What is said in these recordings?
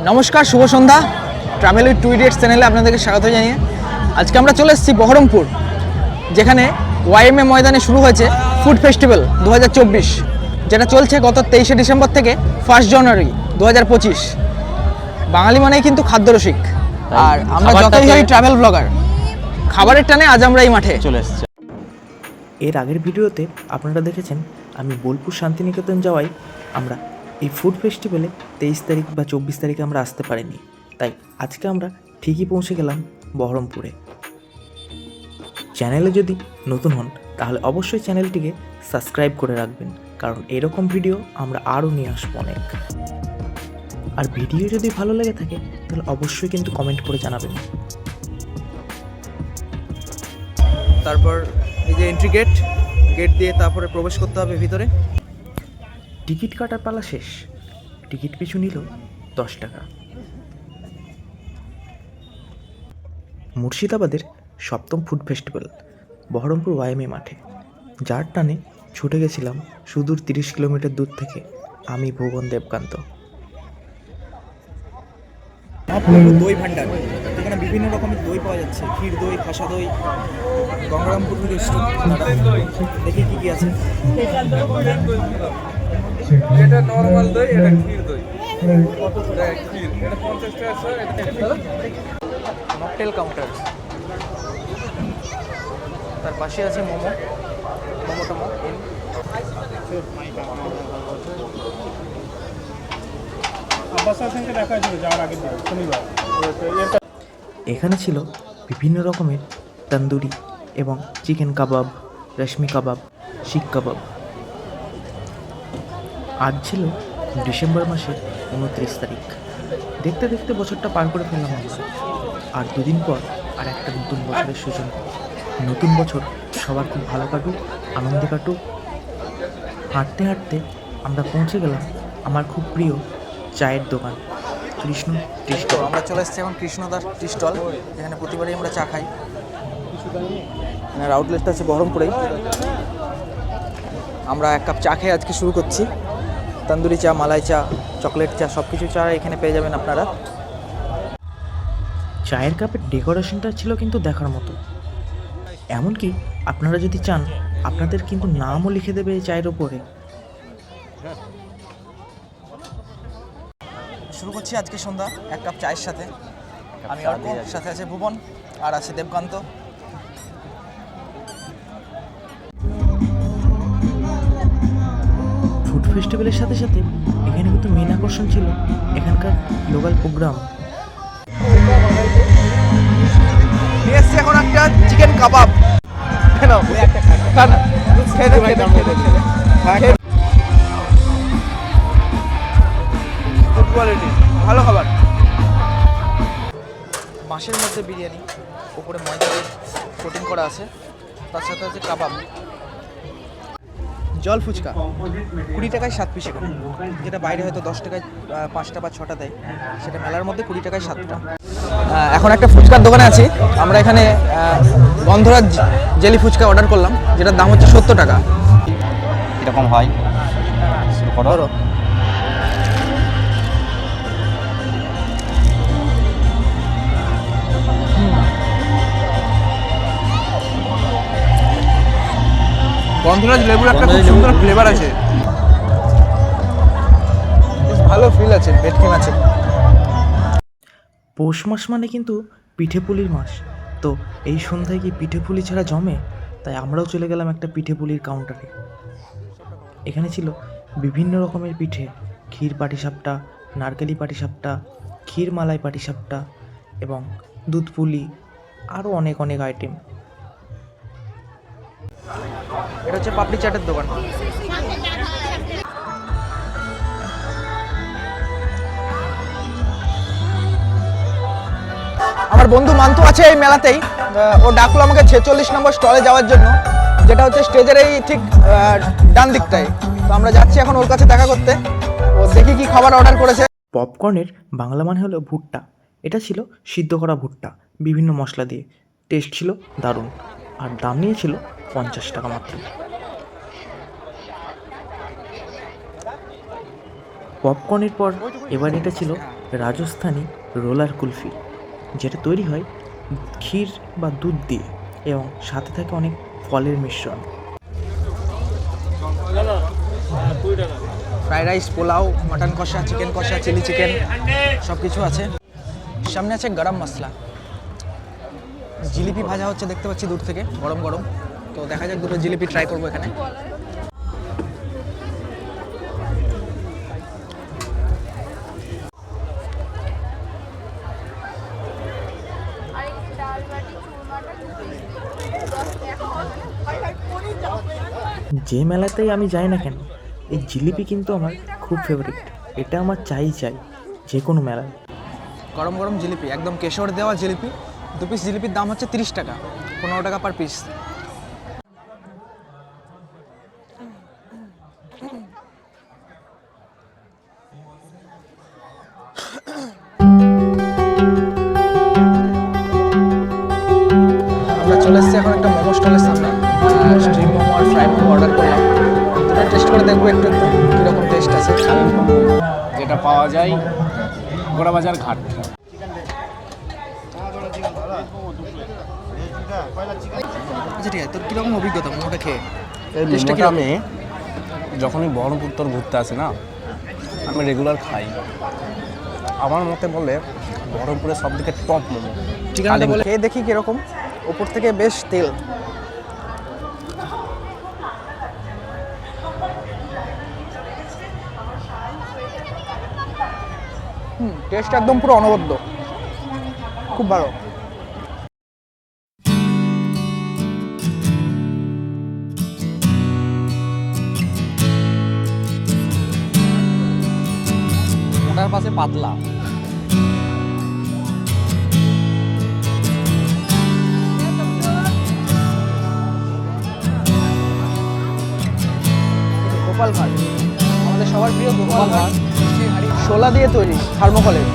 নমস্কার, শুভ সন্ধ্যা। Travel with two idiots চ্যানেলে আপনাদেরকে স্বাগত জানিয়ে আজকে আমরা চলে এসেছি বহরমপুর, যেখানে ওয়াইএমএ ময়দানে শুরু হয়েছে ফুড ফেস্টিভ্যাল 2024, যেটা চলছে গত 23শে ডিসেম্বর থেকে 1 জানুয়ারি 2025। বাঙালি মানেই কিন্তু খাদ্যরসিক, আর আমরা যতই হই ট্রাভেল ব্লগার, খাবারের টানে আজ আমরা এই মাঠে চলে এসেছি। এর আগের ভিডিওতে আপনারা দেখেছেন আমি বোলপুর শান্তিনিকেতন যাওয়াই আমরা এই ফুড ফেস্টিভ্যালে 23 তারিখ বা 24 তারিখে আমরা আসতে পারিনি, তাই আজকে আমরা ঠিকই পৌঁছে গেলাম বহরমপুরে। চ্যানেলে যদি নতুন হন তাহলে অবশ্যই চ্যানেলটিকে সাবস্ক্রাইব করে রাখবেন, কারণ এরকম ভিডিও আমরা আরও নিয়ে আসবো অনেক। আর ভিডিও যদি ভালো লেগে থাকে তাহলে অবশ্যই কিন্তু কমেন্ট করে জানাবেন। তারপর এই যে এন্ট্রি গেট দিয়ে তারপরে প্রবেশ করতে হবে ভিতরে। টিকিট কাটার পালা শেষ। টিকিট পিছু নিল 10 টাকা। মুর্শিদাবাদের 7ম ফুড ফেস্টিভ্যাল বহরমপুর ওয়াইএমএ মাঠে, যার টানে ছুটে গেছিলাম সুদূর 30 কিলোমিটার দূর থেকে আমি ভুবন দেবকান্ত। দই ভান্ডার, যেখানে বিভিন্ন রকমের দই পাওয়া যাচ্ছে, ক্ষীর দই, খাসা দই, গঙ্গারামপুর থেকে এসেছি। দেখি কি কি আছে। এটা নরমাল দই, এটা ক্ষীর দই। এটা ক্ষীর, এটা 50 টাকা স্যার। মকটেল কাউন্টার, তার পাশে আছে মোমো টমো। এখানে ছিল বিভিন্ন রকমের তন্দুরি এবং চিকেন কাবাব, রেশমি কাবাব, শিক কাবাব। আজ ছিল ডিসেম্বর মাসের 29 তারিখ। দেখতে দেখতে বছরটা পার করে ফেললাম আমরা, আর দুদিন পর আর একটা নতুন বছরের সূচনা। নতুন বছর সবার খুব ভালো কাটুক, আনন্দে কাটুক। হাঁটতে হাঁটতে আমরা পৌঁছে গেলাম আমার খুব প্রিয় চায়ের দোকান কৃষ্ণ টি স্টল। আমরা চলে এসেছি এখন কৃষ্ণদার টি স্টল, যেখানে প্রতিবারই আমরা চা খাই। আউটলেটটা আছে বহরমপুরেই। আমরা এক কাপ চা খেয়ে আজকে শুরু করছি। তন্দুরি চা, মালাই চা, চকলেট চা, সব কিছু চা এখানে পেয়ে যাবেন আপনারা। চায়ের কাপের ডেকোরেশনটা ছিল কিন্তু দেখার মতো। এমনকি আপনারা যদি চান আপনাদের কিন্তু নামও লিখে দেবে এই চায়ের ওপরে। শুরু করছি আজকে সন্ধ্যা এক কাপ চায়ের সাথে। আমি অর্ক, সাথে আছে ভুবন, আর আছে দেবকান্ত। ফুড ফেস্টিভ্যালের সাথে সাথে এখানে কিন্তু মেন আকর্ষণ ছিল এখানকার লোকাল প্রোগ্রাম। নিয়ে এসছি এখন একটা চিকেন কাবাব। কোয়ালিটি ভালো খাবার। মাছের মধ্যে বিরিয়ানি, উপরে ময়দা দিয়ে কোটিং করা আছে, তার সাথে আছে কাবাব। জল ফুচকা 20 টাকায় 7 পিস, এখানে যেটা বাইরে হয়তো 10 টাকায় 5টা বা 6টা দেয়, সেটা মেলার মধ্যে 20 টাকায় 7টা। এখন একটা ফুচকার দোকানে আছি আমরা। এখানে গন্ধরাজ জেলি ফুচকা অর্ডার করলাম, যেটার দাম হচ্ছে 70 টাকা। এরকম হয় ধরো গন্ধরাজ লেবুর একটা খুব সুন্দর ফ্লেভার আছে, বেশ ভালো ফিল আছে, ভেটকিম আছে। পৌষ মাস মানে কিন্তু পিঠে পুলির মাস, তো এই সন্ধ্যায় কি পিঠে পুলি ছাড়া জমে? তাই আমরাও চলে গেলাম একটা পিঠে পুলির কাউন্টারে। এখানে ছিল বিভিন্ন রকমের পিঠে, ক্ষীর পাটিসাপটা, নারকেলি পাটিসাপটা, ক্ষীর মালাই পাটিসাপটা এবং দুধ পুলি, আরও অনেক অনেক আইটেম। এটা হচ্ছে পাপড়ি চাটের দোকান। আমার বন্ধু মান্তু আছে এই মেলাতেই। ও ডাকলো আমাকে 46 নম্বর স্টলে যাওয়ার জন্য, যেটা হচ্ছে স্টেজের এই ঠিক ডান দিকটায়। তো আমরা যাচ্ছি এখন ওর কাছে দেখা করতে। ও দেখি কি খাবার অর্ডার করেছে। পপকর্নের বাংলা মানে হলো ভুট্টা। এটা ছিল সিদ্ধ করা ভুট্টা বিভিন্ন মশলা দিয়ে। টেস্ট ছিল দারুণ, আর দাম নিয়েছিল 50 টাকা মাত্র। পপকর্নের পর এবার এটা ছিল রাজস্থানি রোলার কুলফি, যেটা তৈরি হয় ক্ষীর বা দুধ দিয়ে এবং সাথে থাকে অনেক ফলের মিশ্রণ। ফ্রাইড রাইস, পোলাও, মাটন কষা, চিকেন কষা, চিলি চিকেন সব কিছু আছে। সামনে আছে গরম মশলা, জিলিপি ভাজা হচ্ছে দেখতে পাচ্ছি দূর থেকে, গরম গরম। তো দেখা যাক দুটো জিলিপি ট্রাই করবো এখানে। যে মেলাতেই আমি যাই না কেন, এই জিলিপি কিন্তু আমার খুব ফেভারিট। এটা আমার চাই যে কোনো মেলায়। গরম গরম জিলিপি, একদম কেশর দেওয়া জিলিপি। 2 পিস জিলিপির দাম হচ্ছে 30 টাকা, 15 টাকা পার পিস। আমরা চলে এসেছি এখন একটা মোমো স্টলের সামনে। স্ট্রিম মোমো আর ফ্রাইড মোমো অর্ডার করলাম, দুটো টেস্ট করে দেখবো একটু কীরকম টেস্ট আছে। যেটা পাওয়া যায় গোড়াবাজার ঘাট। আচ্ছা ঠিক আছে, তোর কীরকম অভিজ্ঞতা মোমোটা খেয়ে? এই টেস্টটা মোমোটা আমি যখনই বহরমপুর তোর ঘুরতে আসি না, আমি রেগুলার খাই। আমার মতে বলে বহরমপুরের সব থেকে টপ মোমো। ঠিকানাটা বলে খেয়ে দেখি কীরকম। ওপর থেকে বেশ তেল। টেস্ট একদম পুরো অনবদ্য, খুব ভালো। ওটার পাশে পাতলা। গোপাল ভাঁড়, আমাদের সবার প্রিয় গোপাল ভাঁড়, শোলা দিয়ে তৈরি থার্মোকলের।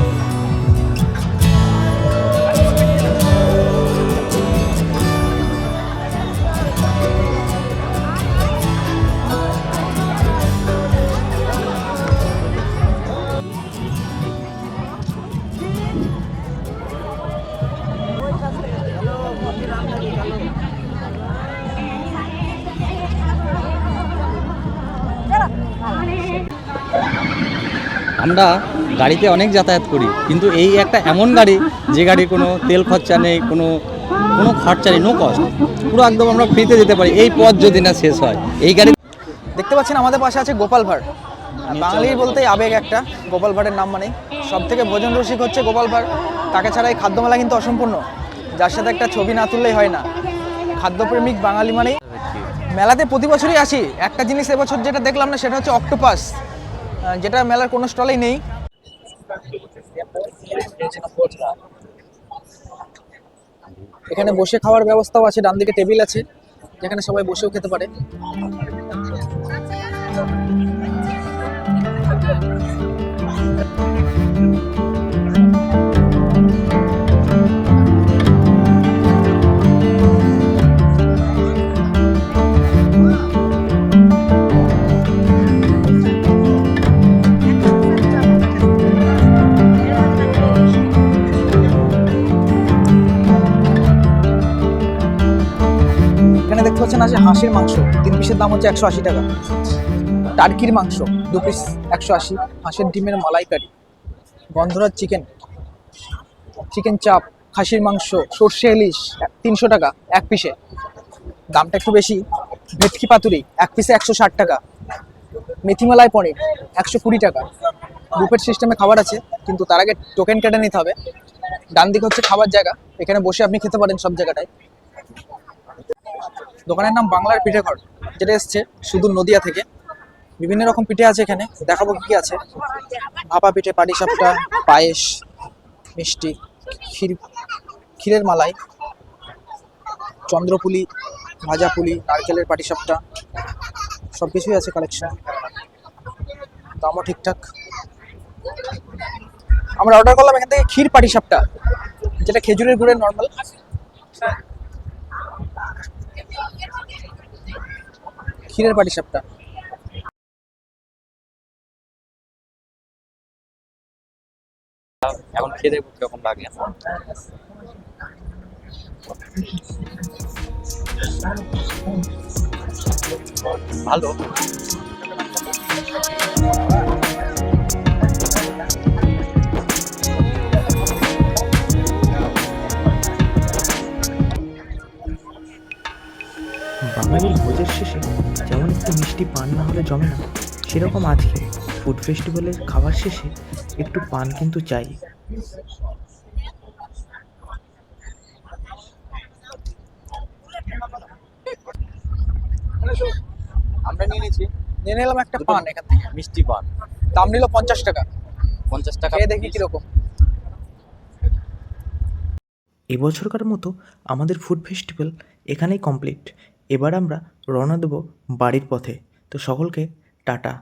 আমরা গাড়িতে অনেক যাতায়াত করি, কিন্তু এই একটা এমন গাড়ি যে গাড়ির কোনো তেল খরচা নেই, কোনো খরচা নেই, নো কস্ট, পুরো একদম আমরা ফ্রিতে যেতে পারি এই পথ যদি না শেষ হয়। এই গাড়ি দেখতে পাচ্ছেন আমাদের পাশে আছে গোপাল ভাঁড়। বাঙালির বলতেই আবেগ একটা, গোপাল ভাঁড়ের নাম মানে সব থেকে ভোজন রসিক হচ্ছে গোপাল ভাঁড়। তাকে ছাড়া এই খাদ্যমেলা কিন্তু অসম্পূর্ণ, যার সাথে একটা ছবি না তুললেই হয় না। খাদ্যপ্রেমিক বাঙালি মানেই মেলাতে প্রতি বছরই আসি। একটা জিনিস এবছর যেটা দেখলাম না, সেটা হচ্ছে অক্টোপাস, যেটা মেলার কোনো স্টলেই নেই। এখানে বসে খাওয়ার ব্যবস্থাও আছে, ডান দিকে টেবিল আছে যেখানে সবাই বসেও খেতে পারে। এখানে দেখতে পাচ্ছেন আছে হাঁসের মাংস, 3 পিসের দাম হচ্ছে 180 টাকা। টার্কির মাংস 2 পিস 180, হাঁসের ডিমের মালাইকারি, গন্ধরাজ চিকেন, চিকেন চাপ, খাসির মাংস, সর্ষে ইলিশ 300 টাকা 1 পিসে, দামটা একটু বেশি। ভেটকি পাতুরি 1 পিসে 160 টাকা। মেথিমালাই পনির 120 টাকা। বুফেট সিস্টেমে খাবার আছে, কিন্তু তার আগে টোকেন কেটে নিতে হবে। ডান দিকে হচ্ছে খাবার জায়গা, এখানে বসে আপনি খেতে পারেন সব জায়গাটায়। দোকানের নাম বাংলার পিঠে ঘর, যেটা এসছে সুদূর নদিয়া থেকে। বিভিন্ন রকম পিঠে আছে এখানে, দেখাবো কি কি আছে। ভাপা পিঠে, পাটিসাপটা, পায়েস, মিষ্টি, ক্ষীরের মালাই, চন্দ্রপুলি, ভাজা পুলি, নারকেলের পাটিসাপটা, সব কিছুই আছে কালেকশন। দামও ঠিকঠাক। আমরা অর্ডার করলাম এখান থেকে ক্ষীর পাটিসাপটা, যেটা খেজুরের গুড়ের নর্মাল। ক্ষীরের পাটিসাপটা। এখন খেয়ে দেখবো কিরকম লাগে। ভালো। বাঙালির ভোজের শেষে যেমন একটু মিষ্টি পান না হলে জমে না, সেরকম আজকে ফুড ফেস্টিভ্যালের খাবার শেষে একটু পান কিন্তু চাই। আমরা নিয়ে নিয়েছি নিয়ে নিলাম একটা পান এখান থেকে, মিষ্টি পান, দাম নিল 50 টাকা। 50 টাকা। খেয়ে দেখি কিরকম। এবছরকার মতো আমাদের ফুড ফেস্টিভ্যাল এখানেই কমপ্লিট। এবার আমরা রওনা দেব বাড়ির পথে। তো সকলকে টাটা।